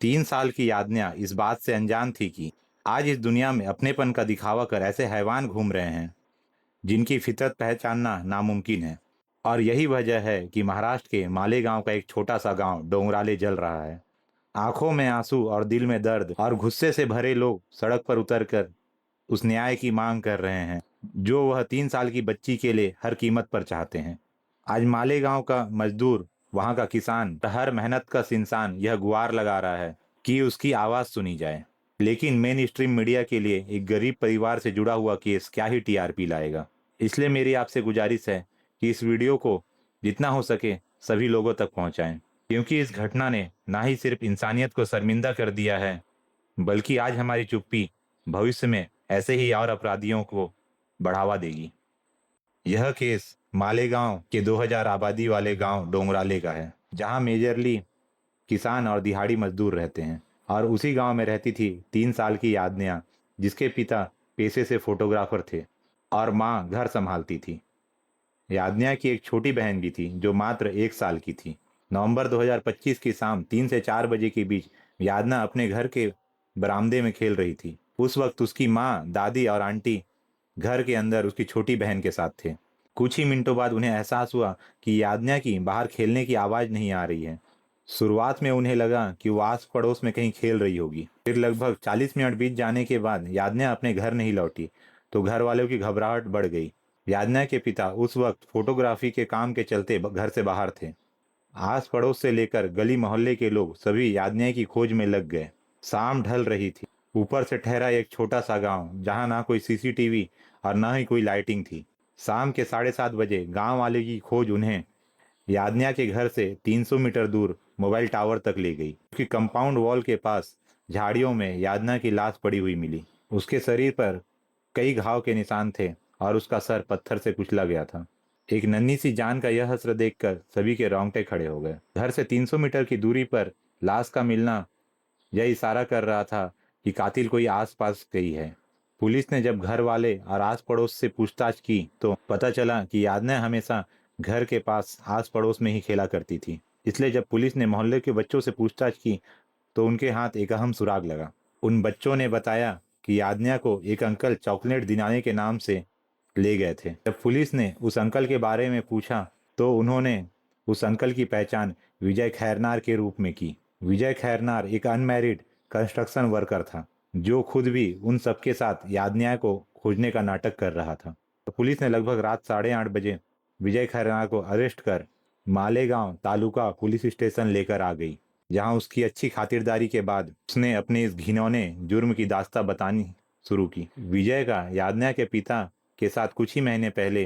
3 साल की यादन्या इस बात से अनजान थी कि आज इस दुनिया में अपनेपन का दिखावा कर ऐसे हैवान घूम रहे हैं जिनकी फितरत पहचानना नामुमकिन है। और यही वजह है कि महाराष्ट्र के मालेगांव का एक छोटा सा गांव डोंगराले जल रहा है। आंखों में आंसू और दिल में दर्द और गुस्से से भरे लोग सड़क पर उतरकर उस न्याय की मांग कर रहे हैं जो वह 3 साल की बच्ची के लिए हर कीमत पर चाहते हैं। आज मालेगांव का मजदूर, वहां का किसान, हर मेहनत का इंसान यह गुहार लगा रहा है कि उसकी आवाज सुनी जाए। लेकिन मेन स्ट्रीम मीडिया के लिए एक गरीब परिवार से जुड़ा हुआ केस क्या ही टीआरपी लाएगा। इसलिए मेरी आपसे गुजारिश है कि इस वीडियो को जितना हो सके सभी लोगों तक पहुंचाएं, क्योंकि इस घटना ने ना ही सिर्फ इंसानियत को शर्मिंदा कर दिया है, बल्कि आज हमारी चुप्पी भविष्य में ऐसे ही और अपराधियों को बढ़ावा देगी। यह केस मालेगांव के 2000 आबादी वाले गांव डोंगराले का है, जहां मेजरली किसान और दिहाड़ी मजदूर रहते हैं। और उसी गांव में रहती थी 3 साल की यादन्या, जिसके पिता पेशे से फोटोग्राफर थे और माँ घर संभालती थी। यादन्या की एक छोटी बहन भी थी जो मात्र 1 साल की थी। नवंबर 2025 की शाम 3 से 4 बजे के बीच यादना अपने घर के बरामदे में खेल रही थी। उस वक्त उसकी माँ, दादी और आंटी घर के अंदर उसकी छोटी बहन के साथ थे। कुछ ही मिनटों बाद उन्हें एहसास हुआ कि यादन्या की बाहर खेलने की आवाज नहीं आ रही है। शुरुआत में उन्हें लगा कि वो आस पड़ोस में कहीं खेल रही होगी। फिर लगभग 40 मिनट बीत जाने के बाद यादन्या अपने घर नहीं लौटी तो घर वालों की घबराहट बढ़ गई। यादन्या के पिता उस वक्त फोटोग्राफी के काम के चलते घर से बाहर थे। आस पड़ोस से लेकर गली मोहल्ले के लोग सभी यादन्या की खोज में लग गए। शाम ढल रही थी। ऊपर से ठहरा एक छोटा सा गांव जहां ना कोई सीसीटीवी और ना ही कोई लाइटिंग थी। शाम के 7:30 बजे गांव वाले की खोज उन्हें यादन्या के घर से 300 मीटर दूर मोबाइल टावर तक ले गई। उसकी कंपाउंड वॉल के पास झाड़ियों में यादन्या की लाश पड़ी हुई मिली। उसके शरीर पर कई घाव के निशान थे और उसका सर पत्थर से कुचला गया था। एक नन्ही सी जान का यह हश्र देखकर सभी के रोंगटे खड़े हो गए। घर से 300 मीटर की दूरी पर लाश का मिलना यह इशारा कर रहा था कि कातिल कोई आसपास गई है। पुलिस ने जब घर वाले और आस पड़ोस से पूछताछ की तो पता चला कि यादन्या हमेशा घर के पास आस पड़ोस में ही खेला करती थी। इसलिए जब पुलिस ने मोहल्ले के बच्चों से पूछताछ की तो उनके हाथ एक अहम सुराग लगा। उन बच्चों ने बताया कि यादन्या को एक अंकल चॉकलेट दिलाने के नाम से ले गए थे। जब पुलिस ने उस अंकल के बारे में पूछा तो उन्होंने उस अंकल की पहचान विजय खैरनार के रूप में की। विजय खैरनार एक अनमैरिड कंस्ट्रक्शन वर्कर था जो खुद भी उन सबके साथ यादन्या को खोजने का नाटक कर रहा था। तो पुलिस ने लगभग रात 8:30 बजे विजय खैरनार को अरेस्ट कर मालेगांव तालुका पुलिस स्टेशन लेकर आ गई, जहां उसकी अच्छी खातिरदारी के बाद उसने अपने इस घिनौने जुर्म की दास्तां बतानी शुरू की। विजय का यादन्या के पिता के साथ कुछ ही महीने पहले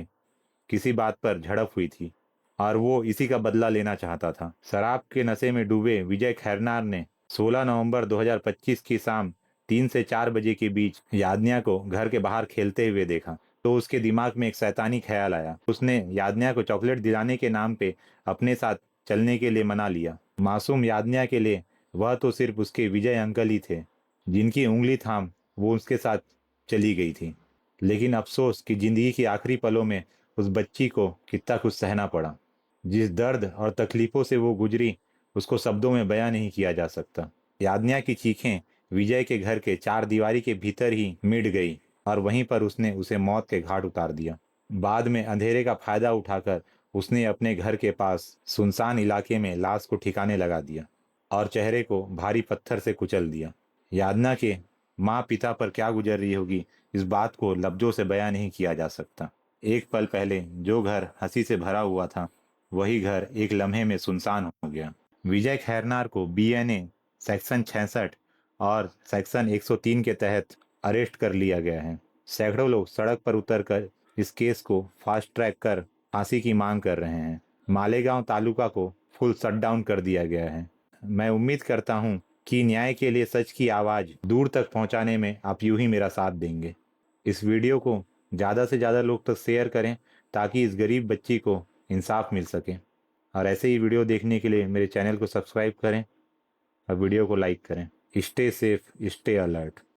किसी बात पर झड़प हुई थी और वो इसी का बदला लेना चाहता था। शराब के नशे में डूबे विजय खैरनार ने 16 नवंबर 2025 की शाम 3 से 4 बजे के बीच यादन्या को घर के बाहर खेलते हुए देखा तो उसके दिमाग में एक शैतानी ख्याल आया। उसने यादन्या को चॉकलेट दिलाने के नाम पे अपने साथ चलने के लिए मना लिया। मासूम यादन्या के लिए वह तो सिर्फ उसके विजय अंकल ही थे जिनकी उंगली थाम वो उसके साथ चली गई थी। लेकिन अफसोस कि जिंदगी की आखिरी पलों में उस बच्ची को कितना कुछ सहना पड़ा। जिस दर्द और तकलीफों से वो गुजरी उसको शब्दों में बयां नहीं किया जा सकता। यादन्या की चीखें विजय के घर के चार दीवारी के भीतर ही मिट गई और वहीं पर उसने उसे मौत के घाट उतार दिया। बाद में अंधेरे का फायदा उठाकर उसने अपने घर के पास सुनसान इलाके में लाश को ठिकाने लगा दिया और चेहरे को भारी पत्थर से कुचल दिया। यादन्या के माँ पिता पर क्या गुजर रही होगी इस बात को लफ्जों से बयां नहीं किया जा सकता। एक पल पहले जो घर हंसी से भरा हुआ था वही घर एक लम्हे में सुनसान हो गया। विजय खैरनार को बीएनए सेक्शन 66 और सेक्शन 103 के तहत अरेस्ट कर लिया गया है। सैकड़ों लोग सड़क पर उतरकर इस केस को फास्ट ट्रैक कर फांसी की मांग कर रहे हैं। मालेगांव तालुका को फुल शटडाउन कर दिया गया है। मैं उम्मीद करता हूं कि न्याय के लिए सच की आवाज दूर तक पहुंचाने में आप यूं ही मेरा साथ देंगे। इस वीडियो को ज़्यादा से ज़्यादा लोग तक शेयर करें ताकि इस गरीब बच्ची को इंसाफ मिल सके। और ऐसे ही वीडियो देखने के लिए मेरे चैनल को सब्सक्राइब करें और वीडियो को लाइक करें। Stay safe, stay alert.